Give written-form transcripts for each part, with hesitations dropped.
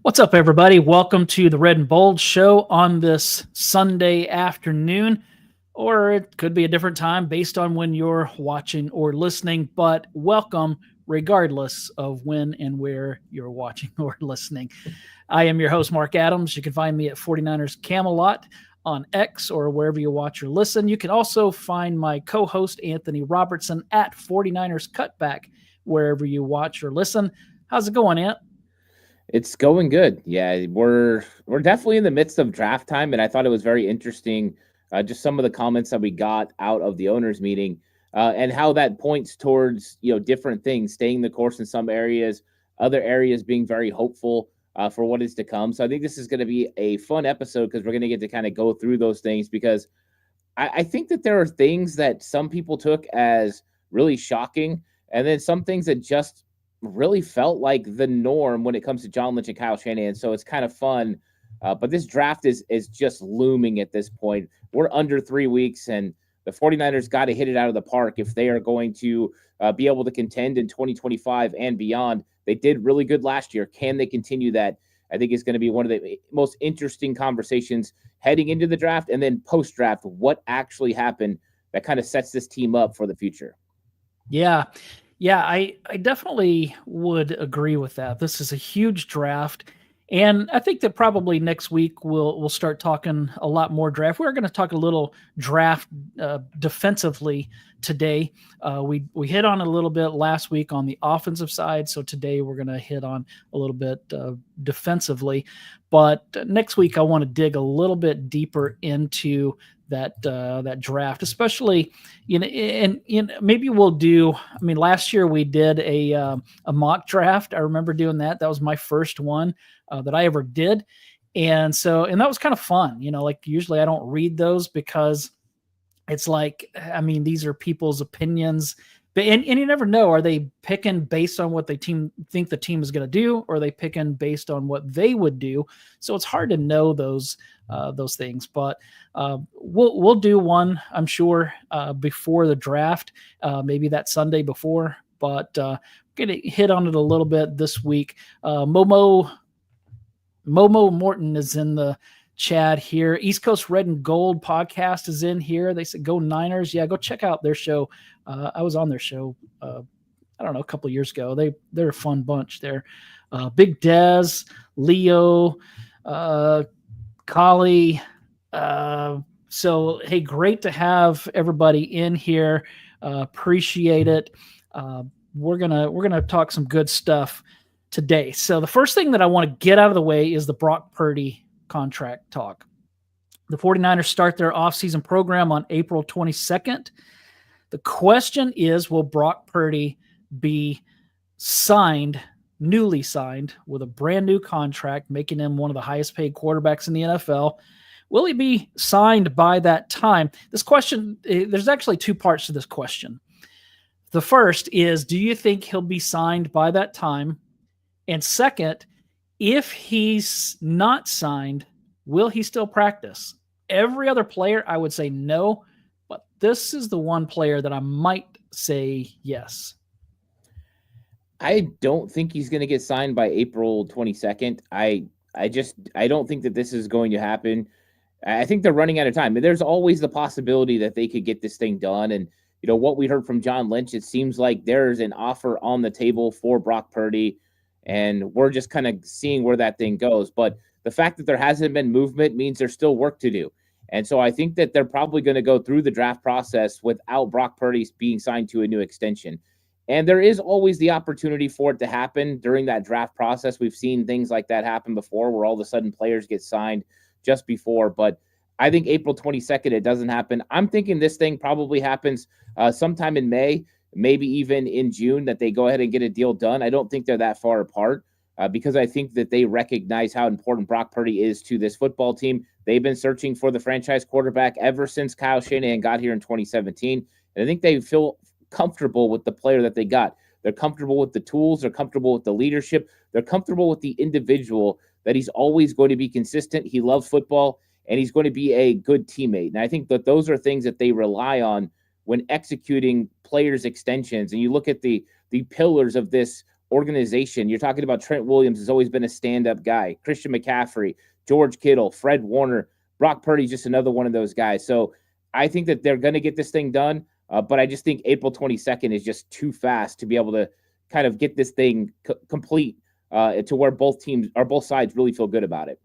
What's up, everybody? Welcome to the Red and Bold Show on this Sunday afternoon, or it could be a different time based on when you're watching or listening, but welcome regardless of when and where you're watching or listening. I am your host, Marc Adams. You can find me at 49ers Camelot on X or wherever you watch or listen. You can also find my co-host, Anthony Robertson, at 49ers Cutback, wherever you watch or listen. How's it going, Ant? It's going good. Yeah, we're definitely in the midst of draft time, and I thought it was very interesting, just some of the comments that we got out of the owners' meeting, and how that points towards different things, staying the course in some areas, other areas being very hopeful for what is to come. So I think this is going to be a fun episode because we're going to get to kind of go through those things because I think that there are things that some people took as really shocking, and then some things that just really felt like the norm when it comes to John Lynch and Kyle Shanahan. So it's kind of fun. But this draft is just looming at this point. We're under 3 weeks, and the 49ers got to hit it out of the park if they are going to be able to contend in 2025 and beyond. They did really good last year. Can they continue that? I think is going to be one of the most interesting conversations heading into the draft and then post-draft. What actually happened that kind of sets this team up for the future? Yeah. Yeah, I definitely would agree with that. This is a huge draft. And I think that probably next week we'll start talking a lot more draft. We're going to talk a little draft defensively today. We hit on a little bit last week on the offensive side, so today we're going to hit on a little bit defensively. But next week I want to dig a little bit deeper into that draft, especially and maybe we'll do. I mean, last year we did a mock draft. I remember doing that. That was my first one that I ever did, and that was kind of fun. Like usually I don't read those because it's like, I mean, these are people's opinions. But and you never know, are they picking based on what they think the team is going to do, or are they picking based on what they would do? So it's hard to know those things. But we'll do one, I'm sure, before the draft, maybe that Sunday before. But gonna hit on it a little bit this week. Momo Morton is in the chat here. East Coast Red and Gold podcast is in here. They said go Niners. Yeah, go check out their show. I was on their show, I don't know, a couple of years ago. They're a fun bunch there. Big Dez, Leo, Kali. So hey, great to have everybody in here. Appreciate it. We're gonna talk some good stuff today. So the first thing that I want to get out of the way is the Brock Purdy contract talk. The 49ers start their offseason program on April 22nd. The question is, will Brock Purdy be newly signed with a brand new contract, making him one of the highest paid quarterbacks in the NFL? Will he be signed by that time? This question, there's actually two parts to this question. The first is, do you think he'll be signed by that time? And second, if he's not signed, will he still practice? Every other player, I would say no, but this is the one player that I might say yes. I don't think he's going to get signed by April 22nd. I don't think that this is going to happen. I think they're running out of time. There's always the possibility that they could get this thing done. And, what we heard from John Lynch, it seems like there's an offer on the table for Brock Purdy, and we're just kind of seeing where that thing goes. But the fact that there hasn't been movement means there's still work to do. And so I think that they're probably going to go through the draft process without Brock Purdy being signed to a new extension. And there is always the opportunity for it to happen during that draft process. We've seen things like that happen before where all of a sudden players get signed just before. But I think April 22nd, it doesn't happen. I'm thinking this thing probably happens sometime in May, maybe even in June, that they go ahead and get a deal done. I don't think they're that far apart because I think that they recognize how important Brock Purdy is to this football team. They've been searching for the franchise quarterback ever since Kyle Shanahan got here in 2017. And I think they feel comfortable with the player that they got. They're comfortable with the tools. They're comfortable with the leadership. They're comfortable with the individual, that he's always going to be consistent. He loves football, and he's going to be a good teammate. And I think that those are things that they rely on when executing players' extensions. And you look at the pillars of this organization. You're talking about Trent Williams has always been a stand-up guy. Christian McCaffrey, George Kittle, Fred Warner, Brock Purdy's just another one of those guys. So I think that they're going to get this thing done, but I just think April 22nd is just too fast to be able to kind of get this thing complete to where both sides really feel good about it.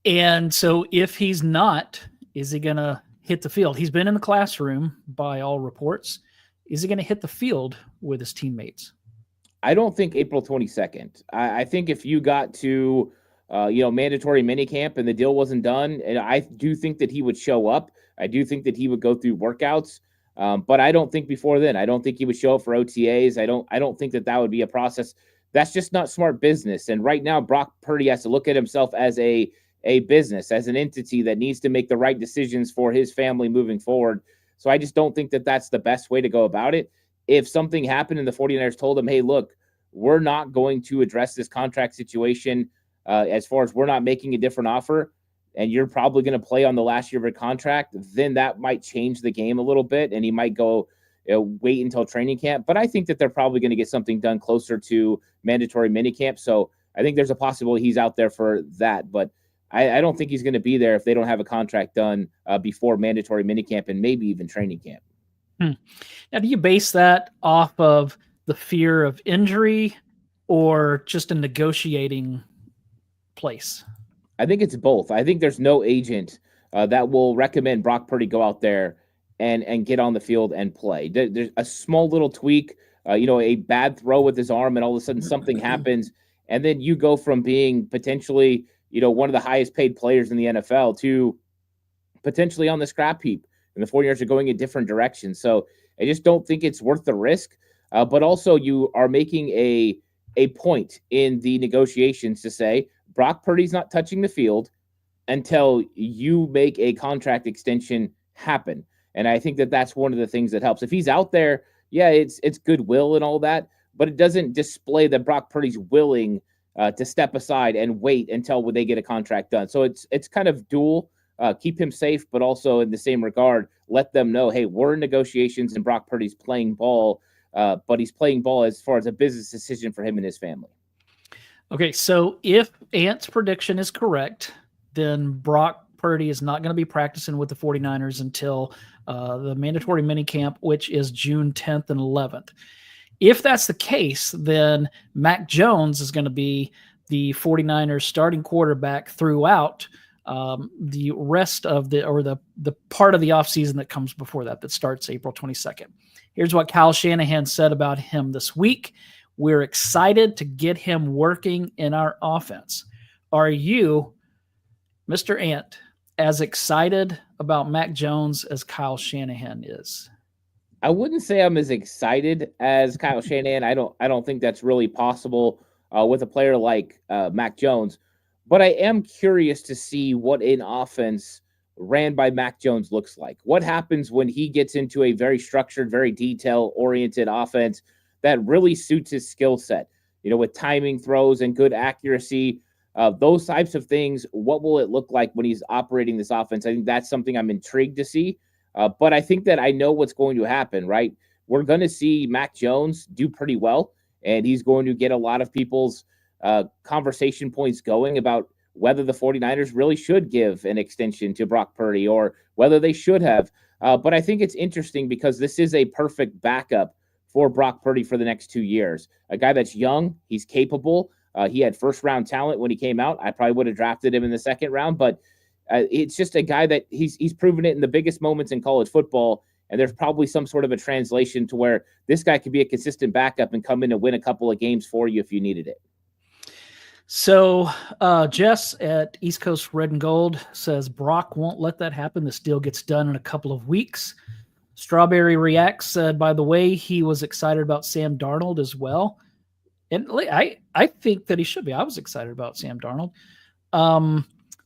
And so if he's not, is he going to hit the field? He's been in the classroom by all reports. Is he going to hit the field with his teammates? I don't think April 22nd. I think if you got to, mandatory minicamp and the deal wasn't done, and I do think that he would show up. I do think that he would go through workouts, but I don't think before then. I don't think he would show up for OTAs. I don't think that would be a process. That's just not smart business. And right now, Brock Purdy has to look at himself as a business, as an entity that needs to make the right decisions for his family moving forward. So I just don't think that that's the best way to go about it. If something happened and the 49ers told him, hey, look, we're not going to address this contract situation as far as we're not making a different offer, and you're probably going to play on the last year of a contract, then that might change the game a little bit, and he might go wait until training camp. But I think that they're probably going to get something done closer to mandatory minicamp. So I think there's a possibility he's out there for that. But I don't think he's going to be there if they don't have a contract done before mandatory minicamp and maybe even training camp. Now, do you base that off of the fear of injury or just a negotiating place? I think it's both. I think there's no agent that will recommend Brock Purdy go out there and get on the field and play. There's a small little tweak, a bad throw with his arm, and all of a sudden something happens, and then you go from being potentially one of the highest paid players in the NFL to potentially on the scrap heap, and the 49ers are going in different directions. So I just don't think it's worth the risk. But also you are making a point in the negotiations to say Brock Purdy's not touching the field until you make a contract extension happen. And I think that that's one of the things that helps. If he's out there, yeah, it's goodwill and all that, but it doesn't display that Brock Purdy's willing to step aside and wait until they get a contract done. So it's kind of dual. Keep him safe, but also in the same regard, let them know, hey, we're in negotiations and Brock Purdy's playing ball, but he's playing ball as far as a business decision for him and his family. Okay, so if Ant's prediction is correct, then Brock Purdy is not going to be practicing with the 49ers until the mandatory minicamp, which is June 10th and 11th. If that's the case, then Mack Jones is going to be the 49ers starting quarterback throughout the rest of the part of the offseason that comes before that starts April 22nd. Here's what Kyle Shanahan said about him this week. We're excited to get him working in our offense. Are you, Mr. Ant, as excited about Mack Jones as Kyle Shanahan is? I wouldn't say I'm as excited as Kyle Shanahan. I don't think that's really possible with a player like Mack Jones. But I am curious to see what an offense ran by Mack Jones looks like. What happens when he gets into a very structured, very detail-oriented offense that really suits his skill set, with timing throws and good accuracy, those types of things. What will it look like when he's operating this offense? I think that's something I'm intrigued to see. But I think that I know what's going to happen, right? We're going to see Mack Jones do pretty well, and he's going to get a lot of people's conversation points going about whether the 49ers really should give an extension to Brock Purdy or whether they should have. But I think it's interesting because this is a perfect backup for Brock Purdy for the next 2 years. A guy that's young, he's capable. He had first-round talent when he came out. I probably would have drafted him in the second round, but it's just a guy that he's proven it in the biggest moments in college football, and there's probably some sort of a translation to where this guy could be a consistent backup and come in and win a couple of games for you if you needed it. So Jess at East Coast Red and Gold says Brock won't let that happen. This deal gets done in a couple of weeks. Strawberry Reacts said, by the way, he was excited about Sam Darnold as well. And I think that he should be. I was excited about Sam Darnold.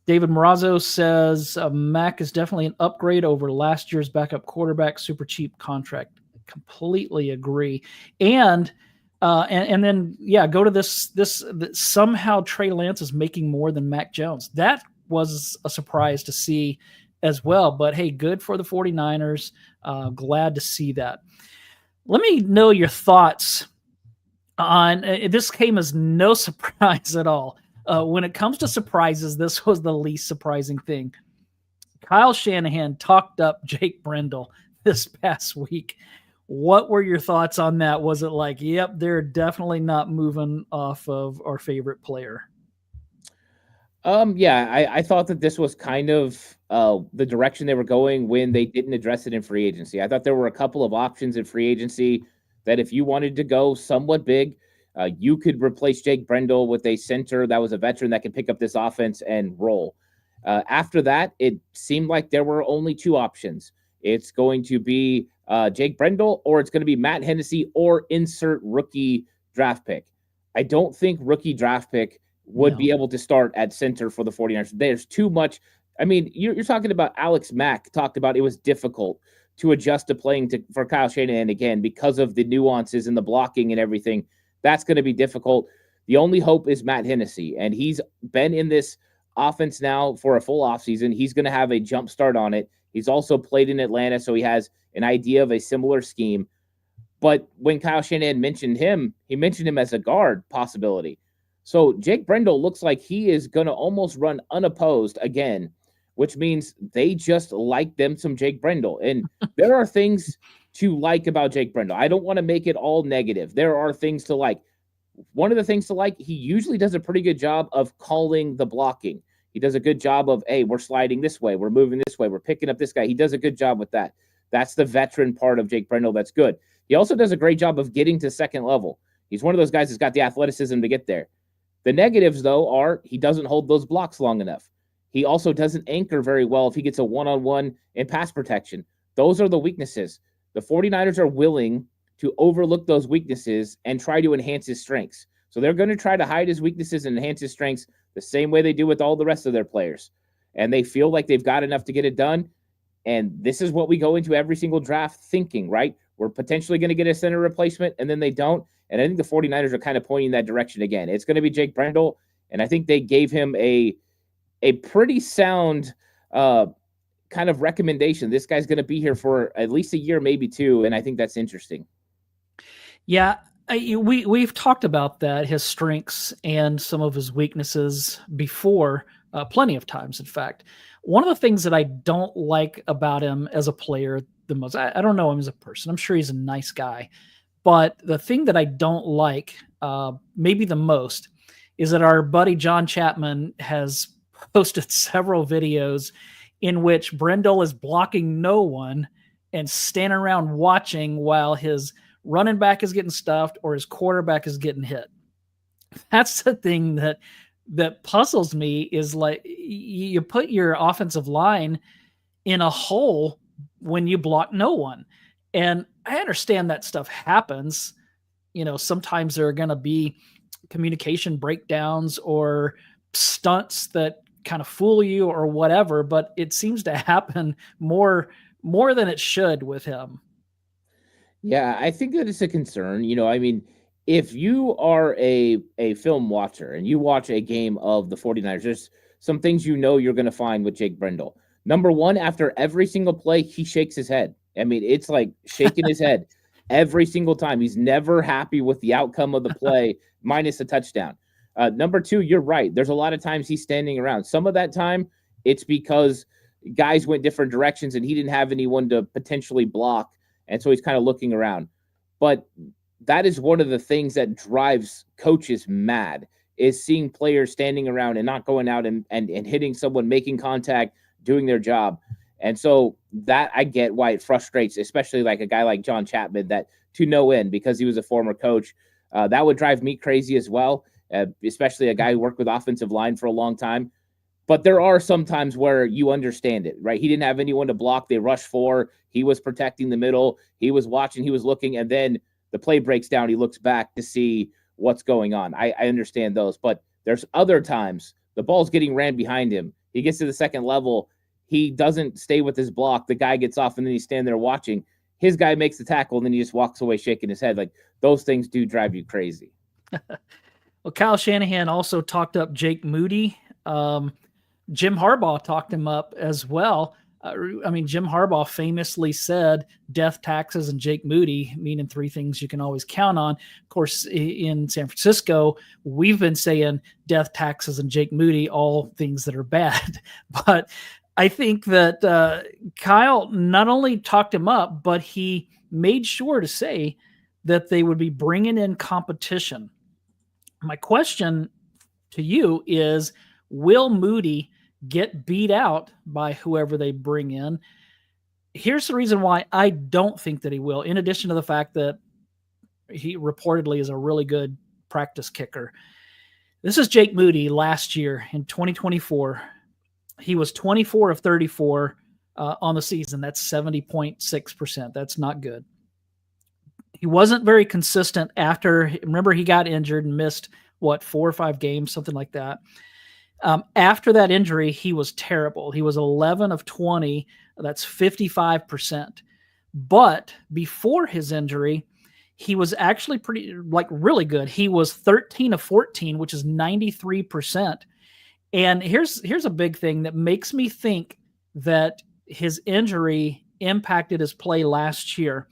David Morazzo says Mack is definitely an upgrade over last year's backup quarterback, super cheap contract. Completely agree. And then go to this somehow Trey Lance is making more than Mack Jones. That was a surprise to see as well. But hey, good for the 49ers. Glad to see that. Let me know your thoughts This came as no surprise at all. When it comes to surprises, this was the least surprising thing. Kyle Shanahan talked up Jake Brendle this past week. What were your thoughts on that? Was it like, yep, they're definitely not moving off of our favorite player? Yeah, I thought that this was kind of the direction they were going when they didn't address it in free agency. I thought there were a couple of options in free agency that if you wanted to go somewhat big, you could replace Jake Brendle with a center that was a veteran that could pick up this offense and roll. After that, it seemed like there were only two options. It's going to be Jake Brendle, or it's going to be Matt Hennessy, or insert rookie draft pick. I don't think rookie draft pick would be able to start at center for the 49ers. There's too much. I mean, you're talking about Alex Mack talked about it was difficult to adjust to playing for Kyle Shanahan again because of the nuances and the blocking and everything. That's going to be difficult. The only hope is Matt Hennessy, and he's been in this offense now for a full offseason. He's going to have a jump start on it. He's also played in Atlanta, so he has an idea of a similar scheme. But when Kyle Shanahan mentioned him, he mentioned him as a guard possibility. So Jake Brendle looks like he is going to almost run unopposed again, which means they just like them some Jake Brendle. And there are things to like about Jake Brendle. I don't want to make it all negative. There are things to like. One of the things to like, he usually does a pretty good job of calling the blocking. He does a good job of, hey, we're sliding this way, we're moving this way, we're picking up this guy. He does a good job with that. That's the veteran part of Jake Brendle that's good. He also does a great job of getting to second level. He's one of those guys that's got the athleticism to get there. The negatives, though, are he doesn't hold those blocks long enough. He also doesn't anchor very well if he gets a one-on-one in pass protection. Those are the weaknesses. The 49ers are willing to overlook those weaknesses and try to enhance his strengths. So they're going to try to hide his weaknesses and enhance his strengths the same way they do with all the rest of their players. And they feel like they've got enough to get it done. And this is what we go into every single draft thinking, right? We're potentially going to get a center replacement, and then they don't. And I think the 49ers are kind of pointing that direction again. It's going to be Jake Brendle, and I think they gave him a pretty sound kind of recommendation. This guy's going to be here for at least a year, maybe two, and I think that's interesting. Yeah, we've talked about that, his strengths and some of his weaknesses before, plenty of times, in fact. One of the things that I don't like about him as a player the most, I don't know him as a person. I'm sure he's a nice guy. But the thing that I don't like, maybe the most, is that our buddy John Chapman has posted several videos in which Brendle is blocking no one and standing around watching while his running back is getting stuffed or his quarterback is getting hit. That's the thing that puzzles me, is like you put your offensive line in a hole when you block no one. And I understand that stuff happens. You know, sometimes there are going to be communication breakdowns or stunts that kind of fool you or whatever, but it seems to happen more than it should with him. Yeah, I think that it's a concern. You know, I mean, if you are a film watcher and you watch a game of the 49ers, there's some things you know you're going to find with Jake Brendle. Number one, after every single play, he shakes his head. I mean, it's like shaking his head every single time. He's never happy with the outcome of the play, minus a touchdown. Number two, you're right. There's a lot of times he's standing around. Some of that time, it's because guys went different directions and he didn't have anyone to potentially block. And so he's kind of looking around. But that is one of the things that drives coaches mad, is seeing players standing around and not going out and hitting someone, making contact, doing their job. And so that I get why it frustrates, especially like a guy like John Chapman, that to no end, because he was a former coach. That would drive me crazy as well, especially a guy who worked with offensive line for a long time. But there are some times where you understand it, right? He didn't have anyone to block. They rushed four. He was protecting the middle. He was watching. He was looking. And then the play breaks down. He looks back to see what's going on. I understand those. But there's other times the ball's getting ran behind him. He gets to the second level. He doesn't stay with his block. The guy gets off, and then he's standing there watching. His guy makes the tackle, and then he just walks away shaking his head. Like, those things do drive you crazy. Well, Kyle Shanahan also talked up Jake Moody. Jim Harbaugh talked him up as well. I mean, Jim Harbaugh famously said death, taxes, and Jake Moody, meaning three things you can always count on. Of course, in San Francisco, we've been saying death, taxes, and Jake Moody, all things that are bad. But I think that Kyle not only talked him up, but he made sure to say that they would be bringing in competition. My question to you is, will Moody get beat out by whoever they bring in? Here's the reason why I don't think that he will, in addition to the fact that he reportedly is a really good practice kicker. This is Jake Moody last year in 2024. He was 24 of 34 on the season. That's 70.6%. That's not good. He wasn't very consistent after, remember, he got injured and missed, 4 or 5 games, something like that. After that injury, he was terrible. He was 11 of 20. That's 55%. But before his injury, he was actually really good. He was 13 of 14, which is 93%. And here's a big thing that makes me think that his injury impacted his play last year.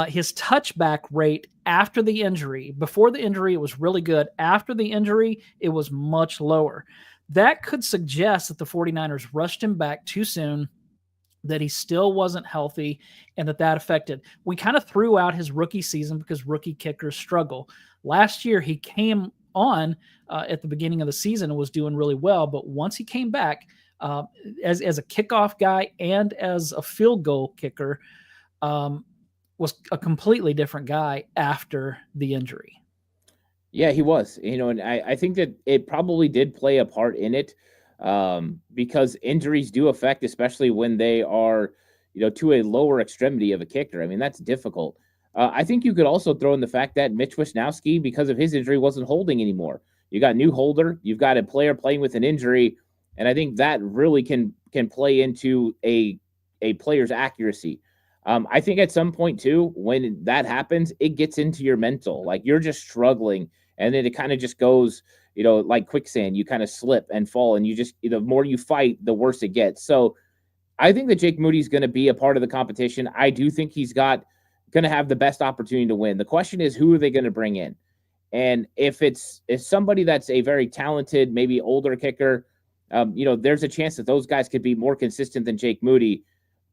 His touchback rate after the injury, before the injury, it was really good. After the injury, it was much lower. That could suggest that the 49ers rushed him back too soon, that he still wasn't healthy, and that affected. We kind of threw out his rookie season because rookie kickers struggle. Last year, he came on at the beginning of the season and was doing really well, but once he came back as a kickoff guy and as a field goal kicker, was a completely different guy after the injury. Yeah, he was, and I think that it probably did play a part in it, because injuries do affect, especially when they are, to a lower extremity of a kicker. I mean, that's difficult. I think you could also throw in the fact that Mitch Wishnowsky, because of his injury, wasn't holding anymore. You got new holder, you've got a player playing with an injury, and I think that really can play into a player's accuracy. I think at some point too, when that happens, it gets into your mental, like you're just struggling, and then it kind of just goes, like quicksand. You kind of slip and fall, and you just, the more you fight, the worse it gets. So I think that Jake Moody's going to be a part of the competition. I do think he's going to have the best opportunity to win. The question is, who are they going to bring in? And if somebody that's a very talented, maybe older kicker, there's a chance that those guys could be more consistent than Jake Moody.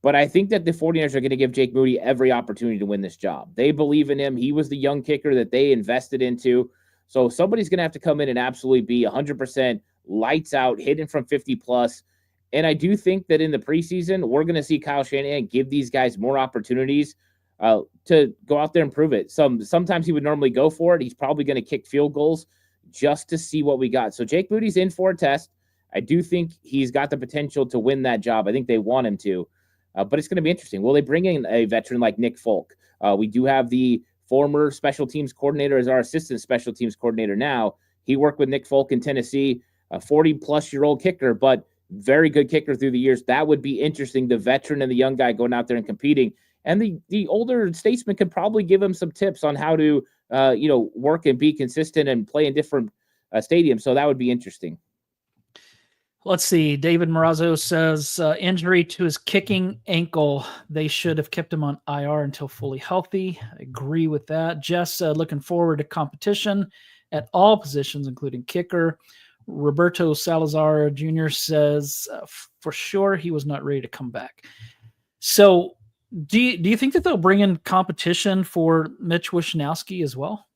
But I think that the 49ers are going to give Jake Moody every opportunity to win this job. They believe in him. He was the young kicker that they invested into. So somebody's going to have to come in and absolutely be 100% lights out, hitting from 50 plus. And I do think that in the preseason, we're going to see Kyle Shanahan give these guys more opportunities to go out there and prove it. Sometimes he would normally go for it. He's probably going to kick field goals just to see what we got. So Jake Moody's in for a test. I do think he's got the potential to win that job. I think they want him to. But it's going to be interesting. Will they bring in a veteran like Nick Folk? We do have the former special teams coordinator as our assistant special teams coordinator now. He worked with Nick Folk in Tennessee, a 40-plus-year-old kicker, but very good kicker through the years. That would be interesting, the veteran and the young guy going out there and competing. And the older statesman could probably give him some tips on how to, work and be consistent and play in different stadiums. So that would be interesting. Let's see. David Morazzo says injury to his kicking ankle. They should have kept him on IR until fully healthy. I agree with that. Jess looking forward to competition at all positions, including kicker. Roberto Salazar Jr. says for sure he was not ready to come back. So do you think that they'll bring in competition for Mitch Wishnowsky as well?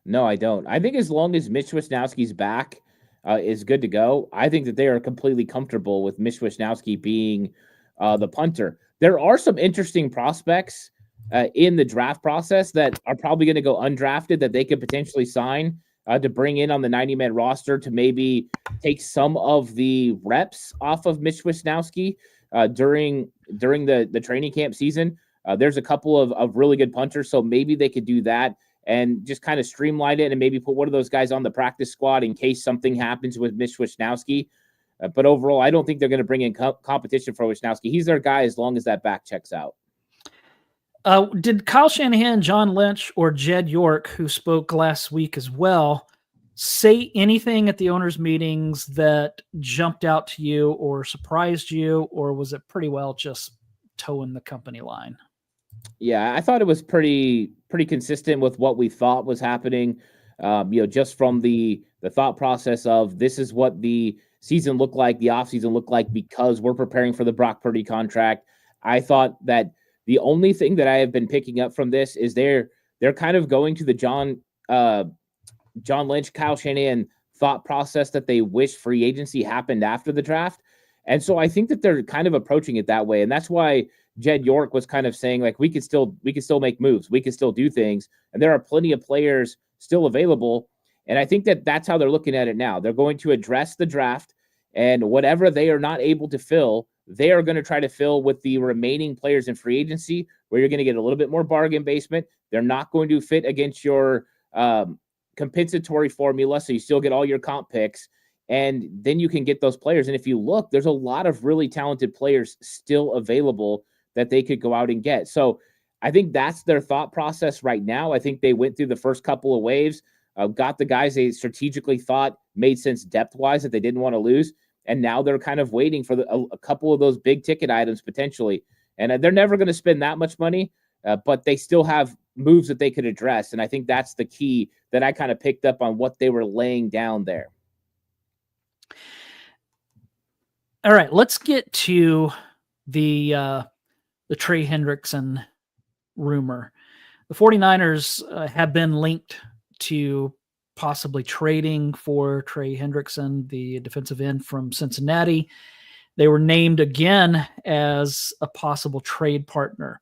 No, I don't. I think as long as Mitch Wishnowsky's back, is good to go, I think that they are completely comfortable with Mitch Wishnowsky being the punter. There are some interesting prospects in the draft process that are probably going to go undrafted that they could potentially sign to bring in on the 90-man roster to maybe take some of the reps off of Mitch Wishnowsky during the training camp season. There's a couple of really good punters, so maybe they could do that and just kind of streamline it and maybe put one of those guys on the practice squad in case something happens with Mitch Wishnowsky. But overall, I don't think they're going to bring in competition for Wishnowsky. He's their guy as long as that back checks out. Did Kyle Shanahan, John Lynch, or Jed York, who spoke last week as well, say anything at the owners' meetings that jumped out to you or surprised you, or was it pretty well just towing the company line? Yeah, I thought it was pretty consistent with what we thought was happening. Just from the thought process of this is what the season looked like, the offseason looked like because we're preparing for the Brock Purdy contract. I thought that the only thing that I have been picking up from this is they're kind of going to the John Lynch, Kyle Shanahan thought process that they wish free agency happened after the draft. And so I think that they're kind of approaching it that way. And that's why Jed York was kind of saying, like, we could still make moves. We could still do things. And there are plenty of players still available. And I think that that's how they're looking at it now. They're going to address the draft, and whatever they are not able to fill, they are going to try to fill with the remaining players in free agency, where you're going to get a little bit more bargain basement. They're not going to fit against your compensatory formula, so you still get all your comp picks, and then you can get those players. And if you look, there's a lot of really talented players still available that they could go out and get. So I think that's their thought process right now. I think they went through the first couple of waves, got the guys they strategically thought made sense depth-wise that they didn't want to lose, and now they're kind of waiting for a couple of those big ticket items potentially. And they're never going to spend that much money, but they still have moves that they could address. And I think that's the key that I kind of picked up on what they were laying down there. All right, let's get to the Trey Hendrickson rumor. The 49ers have been linked to possibly trading for Trey Hendrickson, the defensive end from Cincinnati. They were named again as a possible trade partner.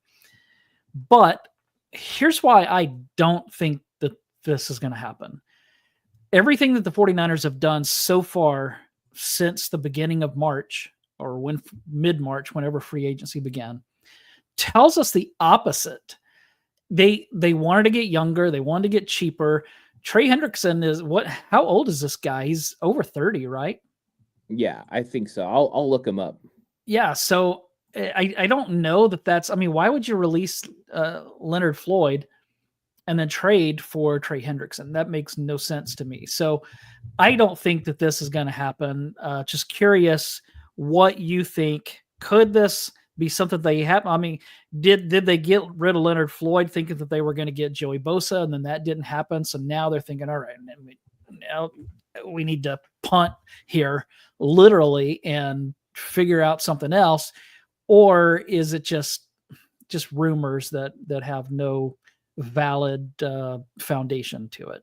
But here's why I don't think that this is going to happen. Everything that the 49ers have done so far since the beginning of March, or mid-March, whenever free agency began, tells us the opposite. They wanted to get younger. They wanted to get cheaper. Trey Hendrickson is how old is this guy? He's over 30, right? Yeah, I think so. I'll look him up. Yeah. So I don't know that's, I mean, why would you release Leonard Floyd and then trade for Trey Hendrickson? That makes no sense to me. So I don't think that this is going to happen. Just curious what you think. Could this be something they have? I mean, did they get rid of Leonard Floyd thinking that they were going to get Joey Bosa, and then that didn't happen? So now they're thinking, all right, now we need to punt here literally and figure out something else. Or is it just rumors that have no valid foundation to it?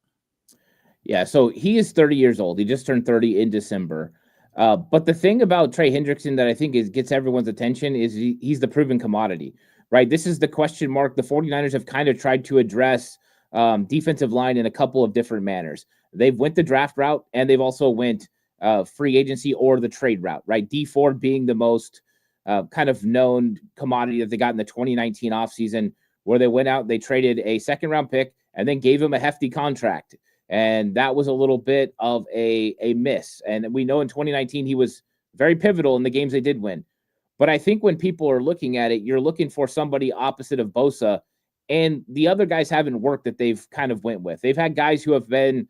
Yeah, so he is 30 years old. He just turned 30 in December. But the thing about Trey Hendrickson that I think gets everyone's attention is he's the proven commodity, right? This is the question mark. The 49ers have kind of tried to address defensive line in a couple of different manners. They've went the draft route, and they've also went free agency or the trade route, right? D Ford being the most kind of known commodity that they got in the 2019 offseason, where they went out, they traded a second-round pick, and then gave him a hefty contract. And that was a little bit of a miss. And we know in 2019 he was very pivotal in the games they did win. But I think when people are looking at it, you're looking for somebody opposite of Bosa, and the other guys haven't worked that they've kind of went with. They've had guys who have been,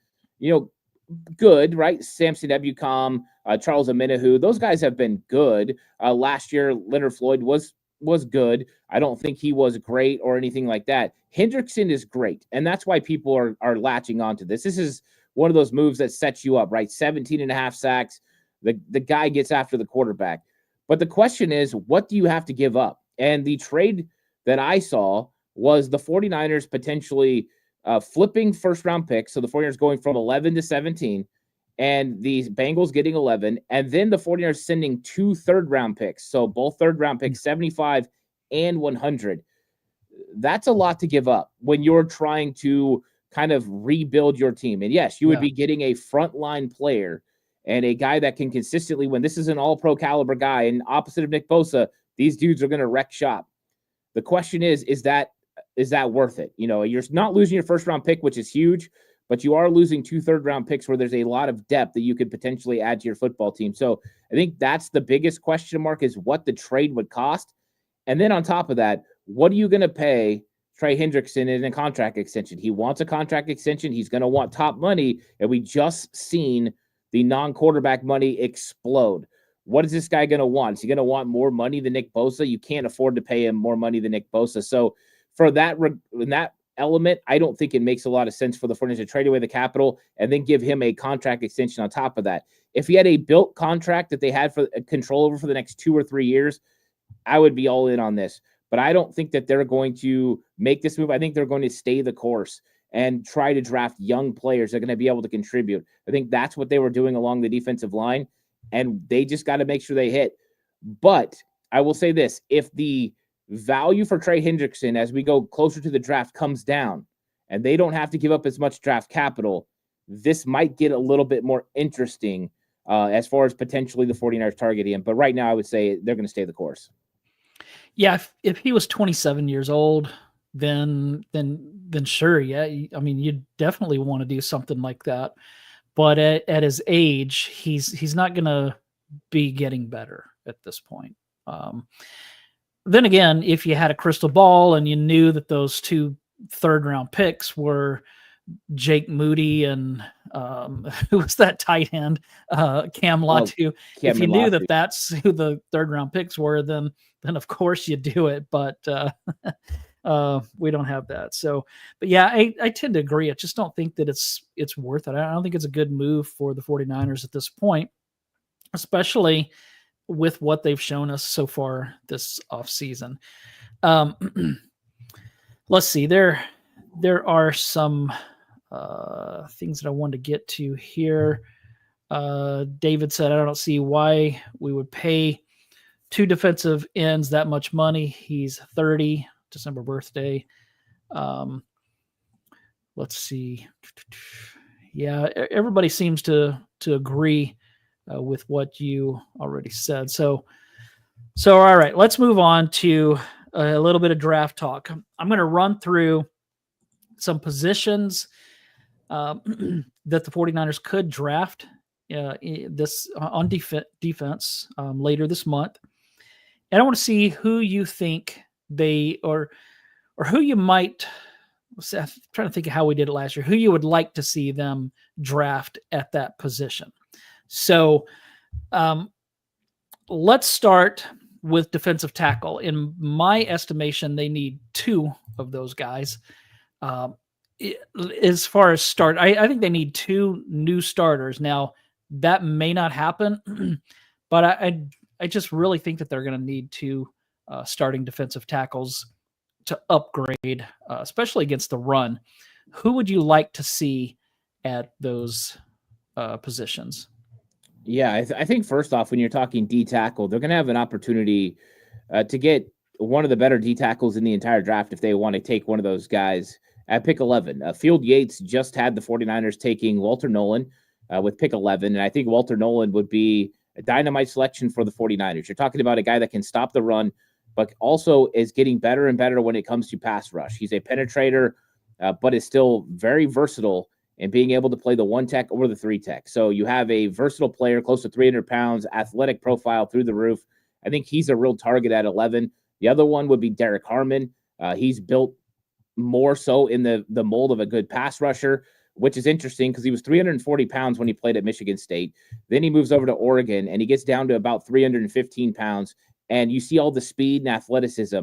good, right? Samson Ebukam, Charles Omenihu, those guys have been good. Last year, Leonard Floyd was good. I don't think he was great or anything like that. Hendrickson is great, and that's why people are latching onto this. This is one of those moves that sets you up, right? 17 and a half sacks. The guy gets after the quarterback. But the question is, what do you have to give up? And the trade that I saw was the 49ers potentially flipping first-round picks, so the 49ers going from 11 to 17, and the Bengals getting 11, and then the 49ers sending 2 third-round picks, so both third-round picks, 75 and 100. That's a lot to give up when you're trying to kind of rebuild your team. And yes, you would be getting a frontline player and a guy that can consistently win. This is an all-pro caliber guy, and opposite of Nick Bosa, these dudes are going to wreck shop. The question is that worth it? You're not losing your first-round pick, which is huge, but you are losing 2 third-round picks where there's a lot of depth that you could potentially add to your football team. So I think that's the biggest question mark, is what the trade would cost. And then on top of that, what are you going to pay Trey Hendrickson in a contract extension. He wants a contract extension. He's going to want top money. And we just seen the non-quarterback money explode. What is this guy going to want? Is he going to want more money than Nick Bosa? You can't afford to pay him more money than Nick Bosa. So for that element, I don't think it makes a lot of sense for the 49ers to trade away the capital and then give him a contract extension on top of that. If he had a built contract that they had for control over for the next 2 or 3 years, I would be all in on this. But I don't think that they're going to make this move. I think they're going to stay the course and try to draft young players that are going to be able to contribute. I think that's what they were doing along the defensive line, and they just got to make sure they hit. But I will say this, if the value for Trey Hendrickson as we go closer to the draft comes down and they don't have to give up as much draft capital, this might get a little bit more interesting as far as potentially the 49ers targeting him. But right now I would say they're going to stay the course. Yeah, if he was 27 years old, then sure, yeah. I mean, you definitely want to do something like that. But at his age, he's not going to be getting better at this point. Then again, if you had a crystal ball and you knew that those 2 third-round picks were Jake Moody and who was that tight end, Cam Latu. If you knew that that's who the third-round picks were, then of course you do it. But we don't have that. So, but yeah, I tend to agree. I just don't think that it's worth it. I don't think it's a good move for the 49ers at this point, especially with what they've shown us so far this offseason. Let's see. There are some things that I wanted to get to here. David said, I don't see why we would pay 2 defensive ends that much money. He's 30, December birthday. Let's see. Yeah, everybody seems to agree with what you already said. So all right, let's move on to a little bit of draft talk. I'm going to run through some positions that the 49ers could draft this on defense later this month. And I want to see who you think they or who you might. I'm trying to think of how we did it last year. Who you would like to see them draft at that position. So let's start with defensive tackle. In my estimation, they need 2 of those guys. As far as start, I think they need 2 new starters. Now, that may not happen, but I just really think that they're going to need 2 starting defensive tackles to upgrade, especially against the run. Who would you like to see at those positions? Yeah, I think first off, when you're talking D tackle, they're going to have an opportunity to get one of the better D tackles in the entire draft if they want to take one of those guys at pick 11. Field Yates just had the 49ers taking Walter Nolan with pick 11, and I think Walter Nolan would be a dynamite selection for the 49ers. You're talking about a guy that can stop the run, but also is getting better and better when it comes to pass rush. He's a penetrator, but is still very versatile and being able to play the 1 tech or the 3 tech. So you have a versatile player, close to 300 pounds, athletic profile through the roof. I think he's a real target at 11. The other one would be Derek Harmon. He's built more so in the mold of a good pass rusher, which is interesting because he was 340 pounds when he played at Michigan State. Then he moves over to Oregon, and he gets down to about 315 pounds. And you see all the speed and athleticism.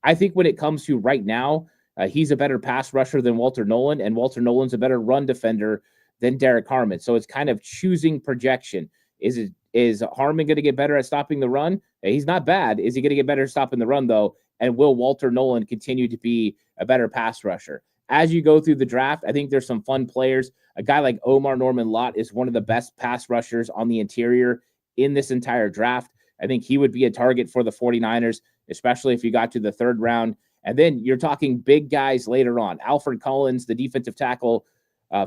I think when it comes to right now, he's a better pass rusher than Walter Nolan, and Walter Nolan's a better run defender than Derek Harmon. So it's kind of choosing projection. Is Harmon going to get better at stopping the run? He's not bad. Is he going to get better at stopping the run, though? And will Walter Nolan continue to be a better pass rusher? As you go through the draft, I think there's some fun players. A guy like Omar Norman Lott is one of the best pass rushers on the interior in this entire draft. I think he would be a target for the 49ers, especially if you got to the 3rd round. And then you're talking big guys later on. Alfred Collins, the defensive tackle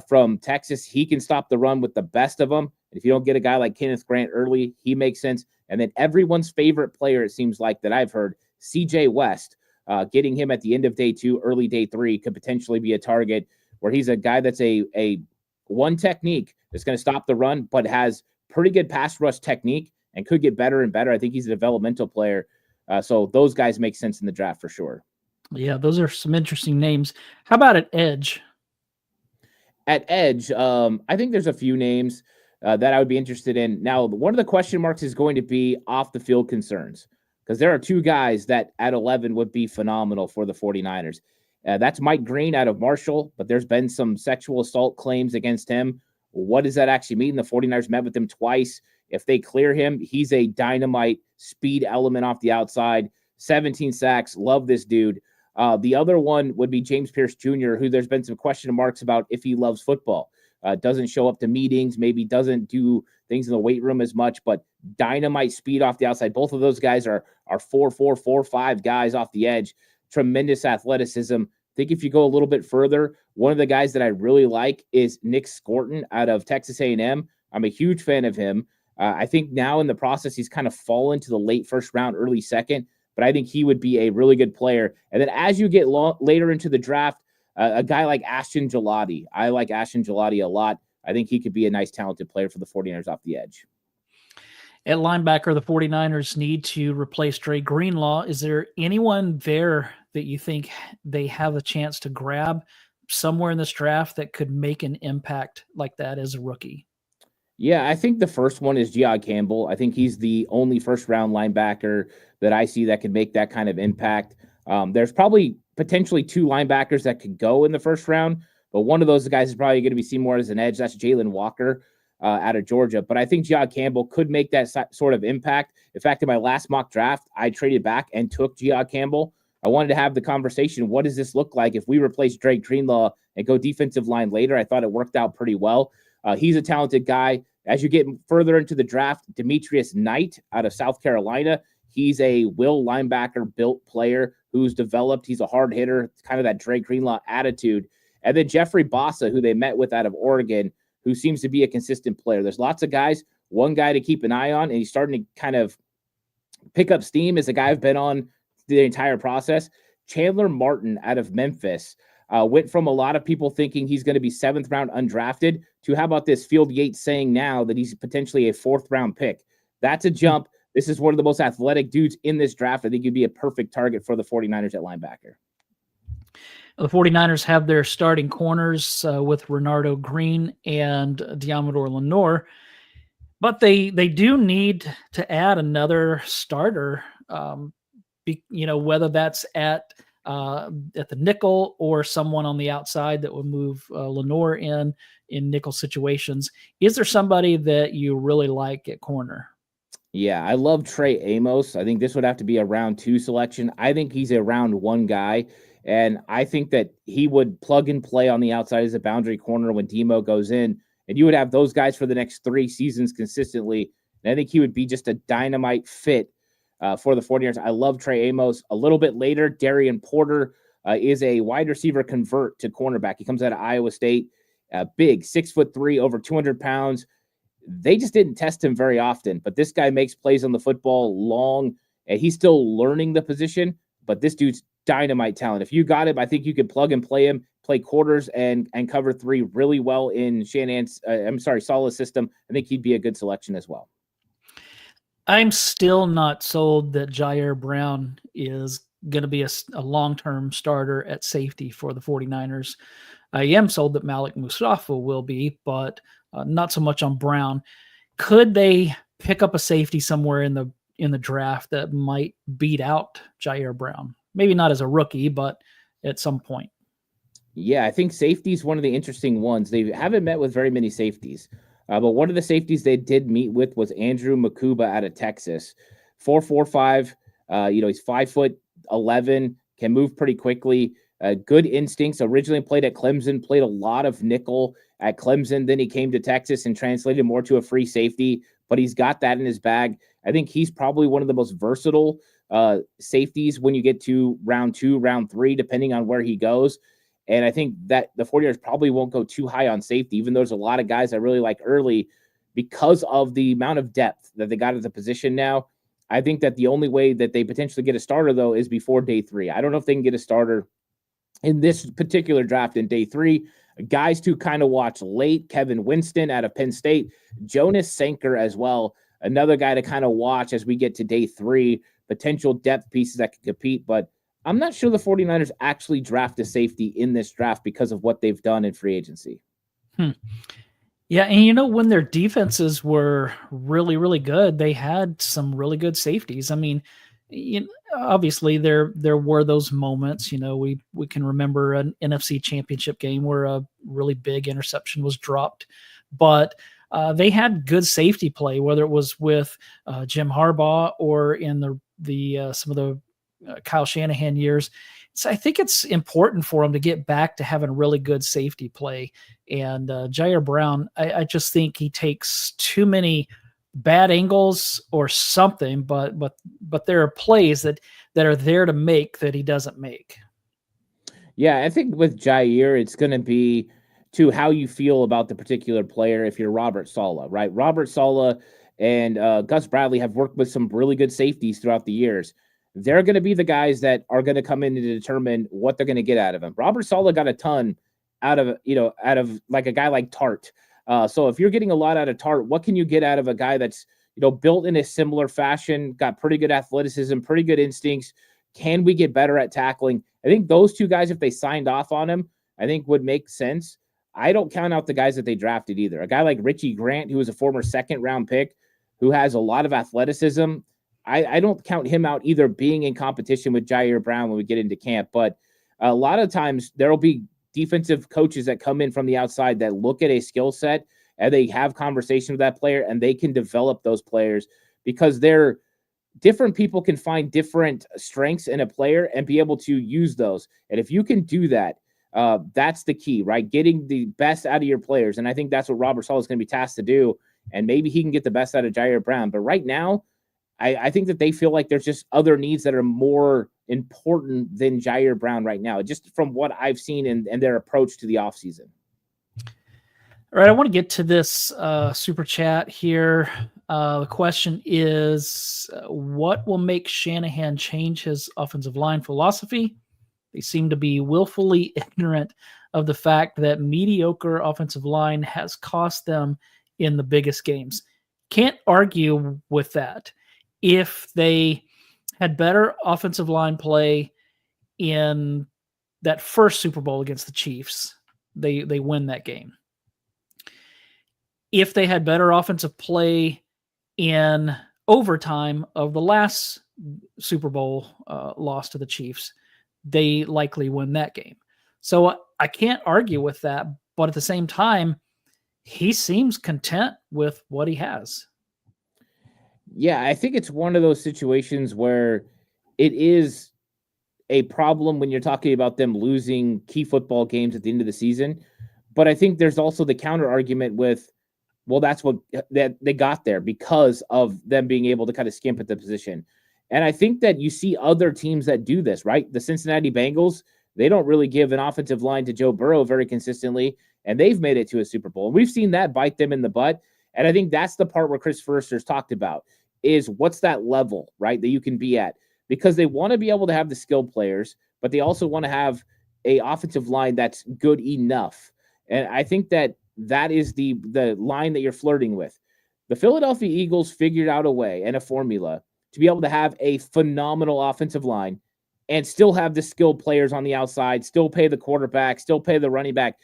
from Texas, he can stop the run with the best of them. And if you don't get a guy like Kenneth Grant early, he makes sense. And then everyone's favorite player, it seems like, that I've heard, CJ West, getting him at the end of day 2, early day 3, could potentially be a target where he's a guy that's a 1 technique that's going to stop the run, but has pretty good pass rush technique and could get better and better. I think he's a developmental player. So those guys make sense in the draft for sure. Yeah, those are some interesting names. How about at edge? At edge, I think there's a few names that I would be interested in. Now, one of the question marks is going to be off the field concerns because there are two guys that at 11 would be phenomenal for the 49ers. That's Mike Green out of Marshall, but there's been some sexual assault claims against him. What does that actually mean? The 49ers met with him twice. If they clear him, he's a dynamite speed element off the outside, 17 sacks. Love this dude. The other one would be James Pierce Jr., who there's been some question marks about if he loves football. Doesn't show up to meetings, maybe doesn't do things in the weight room as much, but dynamite speed off the outside. Both of those guys are 4.5 guys off the edge. Tremendous athleticism. I think if you go a little bit further, one of the guys that I really like is Nick Scorton out of Texas A&M. I'm a huge fan of him. I think now in the process, he's kind of fallen to the late first round, early second, but I think he would be a really good player. And then as you get later into the draft, a guy like Ashton Gelati. I like Ashton Gelati a lot. I think he could be a nice, talented player for the 49ers off the edge. At linebacker, the 49ers need to replace Dre Greenlaw. Is there anyone there that you think they have a chance to grab somewhere in this draft that could make an impact like that as a rookie? Yeah, I think the first one is Jihad Campbell. I think he's the only first-round linebacker that I see that could make that kind of impact. There's probably potentially two linebackers that could go in the first round, but one of those guys is probably going to be seen more as an edge. That's Jalen Walker out of Georgia. But I think Jihad Campbell could make that sort of impact. In fact, in my last mock draft, I traded back and took Jihad Campbell. I wanted to have the conversation. What does this look like if we replace Drake Greenlaw and go defensive line later? I thought it worked out pretty well. He's a talented guy. As you get further into the draft, Demetrius Knight out of South Carolina, he's a will linebacker built player who's developed. He's a hard hitter, kind of that Drake Greenlaw attitude. And then Jeffrey Bossa, who they met with out of Oregon, who seems to be a consistent player. There's lots of guys. One guy to keep an eye on, and he's starting to kind of pick up steam, is a guy I've been on the entire process. Chandler Martin out of Memphis. Went from a lot of people thinking he's going to be 7th round undrafted to how about this Field Yates saying now that he's potentially a 4th round pick. That's a jump. This is one of the most athletic dudes in this draft. I think he'd be a perfect target for the 49ers at linebacker. The 49ers have their starting corners with Renardo Green and Diamador Lenore, but they do need to add another starter, whether that's at the nickel or someone on the outside that would move Lenore in nickel situations. Is there somebody that you really like at corner? Yeah, I love Trey Amos. I think this would have to be a round 2 selection. I think he's a round 1 guy, and I think that he would plug and play on the outside as a boundary corner when Demo goes in, and you would have those guys for the next 3 seasons consistently, and I think he would be just a dynamite fit for the 49ers. I love Trey Amos. A little bit later, Darian Porter is a wide receiver convert to cornerback. He comes out of Iowa State, big, 6'3", over 200 pounds. They just didn't test him very often, but this guy makes plays on the football long, and he's still learning the position, but this dude's dynamite talent. If you got him, I think you could plug and play him, play quarters and cover 3 really well in Saleh's system. I think he'd be a good selection as well. I'm still not sold that Jair Brown is going to be a long-term starter at safety for the 49ers. I am sold that Malik Mustafa will be, but not so much on Brown. Could they pick up a safety somewhere in the draft that might beat out Jair Brown? Maybe not as a rookie, but at some point. Yeah, I think safety is one of the interesting ones. They haven't met with very many safeties. But one of the safeties they did meet with was Andrew Makuba out of Texas. 4.45. He's 5'11", can move pretty quickly. Good instincts. Originally played at Clemson, played a lot of nickel at Clemson. Then he came to Texas and translated more to a free safety, but he's got that in his bag. I think he's probably one of the most versatile safeties when you get to round 2, round 3, depending on where he goes. And I think that the 49ers probably won't go too high on safety, even though there's a lot of guys I really like early because of the amount of depth that they got at the position now. I think that the only way that they potentially get a starter, though, is before day 3. I don't know if they can get a starter in this particular draft in day 3. Guys to kind of watch late, Kevin Winston out of Penn State, Jonas Sanker as well, another guy to kind of watch as we get to day 3, potential depth pieces that can compete. But I'm not sure the 49ers actually draft a safety in this draft because of what they've done in free agency. Yeah, and when their defenses were really, really good, they had some really good safeties. I mean, obviously there were those moments. We can remember an NFC Championship game where a really big interception was dropped, but they had good safety play, whether it was with Jim Harbaugh or in the some of the Kyle Shanahan years. So I think it's important for them to get back to having really good safety play. And Jair Brown, I just think he takes too many bad angles or something, but there are plays that are there to make that he doesn't make. Yeah, I think with Jair, it's going to be to how you feel about the particular player. If you're Robert Saleh, right? Robert Saleh and Gus Bradley have worked with some really good safeties throughout the years. They're going to be the guys that are going to come in to determine what they're going to get out of him. Robert Saleh got a ton out of like a guy like Tart. So if you're getting a lot out of Tart, what can you get out of a guy that's built in a similar fashion, got pretty good athleticism, pretty good instincts? Can we get better at tackling? I think those two guys, if they signed off on him, I think would make sense. I don't count out the guys that they drafted either. A guy like Richie Grant, who was a former second-round pick, who has a lot of athleticism, I don't count him out either being in competition with Jair Brown when we get into camp. But a lot of times there will be defensive coaches that come in from the outside that look at a skill set and they have conversation with that player and they can develop those players because they're different. People can find different strengths in a player and be able to use those. And if you can do that, that's the key, right? Getting the best out of your players. And I think that's what Robert Saleh is going to be tasked to do. And maybe he can get the best out of Jair Brown. But right now, I think that they feel like there's just other needs that are more important than Jair Brown right now, just from what I've seen and their approach to the offseason. All right, I want to get to this super chat here. The question is, what will make Shanahan change his offensive line philosophy? They seem to be willfully ignorant of the fact that mediocre offensive line has cost them in the biggest games. Can't argue with that. If they had better offensive line play in that first Super Bowl against the Chiefs, they win that game. If they had better offensive play in overtime of the last Super Bowl loss to the Chiefs, they likely win that game. So I can't argue with that, but at the same time, he seems content with what he has. Yeah, I think it's one of those situations where it is a problem when you're talking about them losing key football games at the end of the season. But I think there's also the counter argument with, well, that's what that they got there because of them being able to kind of skimp at the position. And I think that you see other teams that do this, right? The Cincinnati Bengals, they don't really give an offensive line to Joe Burrow very consistently, and they've made it to a Super Bowl. And we've seen that bite them in the butt. And I think that's the part where Chris Foerster's talked about is what's that level, right, that you can be at? Because they want to be able to have the skilled players, but they also want to have a offensive line that's good enough. And I think that is the line that you're flirting with. The Philadelphia Eagles figured out a way and a formula to be able to have a phenomenal offensive line and still have the skilled players on the outside, still pay the quarterback, still pay the running back.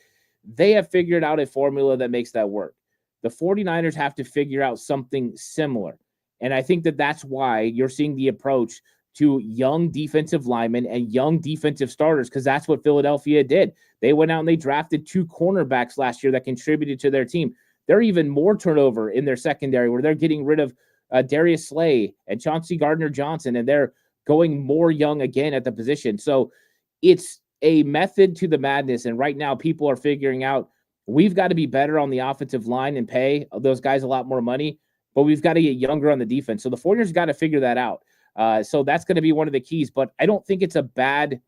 They have figured out a formula that makes that work. The 49ers have to figure out something similar. And I think that that's why you're seeing the approach to young defensive linemen and young defensive starters, because that's what Philadelphia did. They went out and they drafted 2 cornerbacks last year that contributed to their team. There are even more turnover in their secondary where they're getting rid of Darius Slay and Chauncey Gardner-Johnson, and they're going more young again at the position. So it's a method to the madness. And right now people are figuring out we've got to be better on the offensive line and pay those guys a lot more money, but we've got to get younger on the defense. So the 49ers got to figure that out. So that's going to be one of the keys, but I don't think it's a bad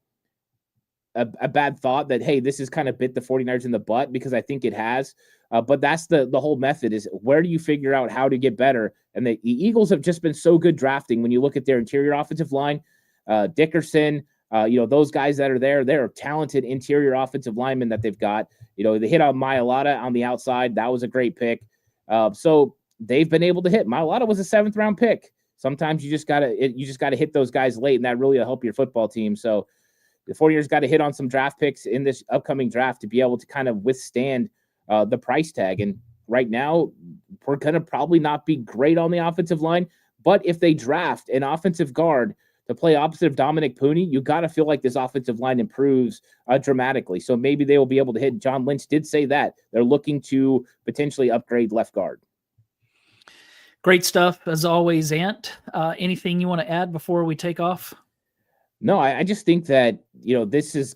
thought that, hey, this has kind of bit the 49ers in the butt, because I think it has. But that's the whole method, is where do you figure out how to get better? And the Eagles have just been so good drafting. When you look at their interior offensive line, Dickerson, those guys that are there, they're talented interior offensive linemen that they've got. They hit on Mailata on the outside. That was a great pick. So they've been able to hit. Mailata was a 7th round pick. sometimes you just gotta hit those guys late, and that really will help your football team. So the 49ers got to hit on some draft picks in this upcoming draft to be able to kind of withstand the price tag. And right now, we're going to probably not be great on the offensive line, but if they draft an offensive guard to play opposite of Dominic Pooney, you got to feel like this offensive line improves dramatically. So maybe they will be able to hit. John Lynch did say that they're looking to potentially upgrade left guard. Great stuff as always, Ant. Anything you want to add before we take off? No, I just think that, this is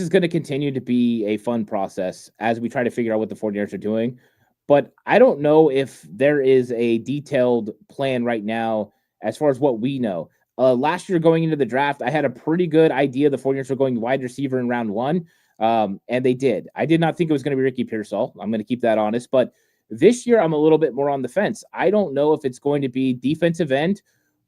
going to continue to be a fun process as we try to figure out what the 49ers are doing. But I don't know if there is a detailed plan right now as far as what we know. Last year going into the draft, I had a pretty good idea the 49ers were going wide receiver in round 1, and they did. I did not think it was going to be Ricky Pearsall. I'm going to keep that honest. But this year, I'm a little bit more on the fence. I don't know if it's going to be defensive end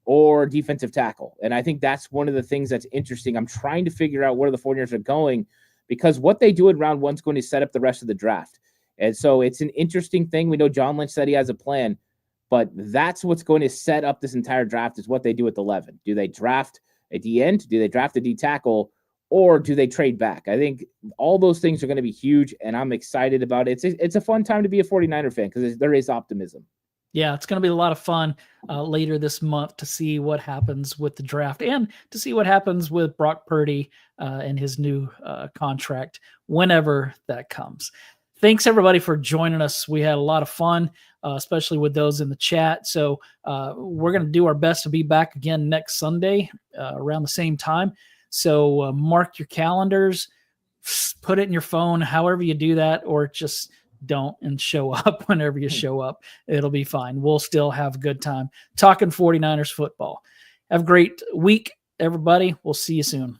or defensive tackle. And I think that's one of the things that's interesting. I'm trying to figure out where the 49ers are going, because what they do in round 1 is going to set up the rest of the draft. And so it's an interesting thing. We know John Lynch said he has a plan, but that's what's going to set up this entire draft is what they do at 11. Do they draft a D end? Do they draft a D tackle? Or do they trade back? I think all those things are going to be huge, and I'm excited about it. It's a fun time to be a 49er fan because there is optimism. Yeah, it's going to be a lot of fun later this month to see what happens with the draft and to see what happens with Brock Purdy and his new contract whenever that comes. Thanks, everybody, for joining us. We had a lot of fun, especially with those in the chat. So we're going to do our best to be back again next Sunday around the same time. So mark your calendars, put it in your phone, however you do that, or just don't and show up whenever you show up. It'll be fine. We'll still have a good time talking 49ers football. Have a great week, everybody. We'll see you soon.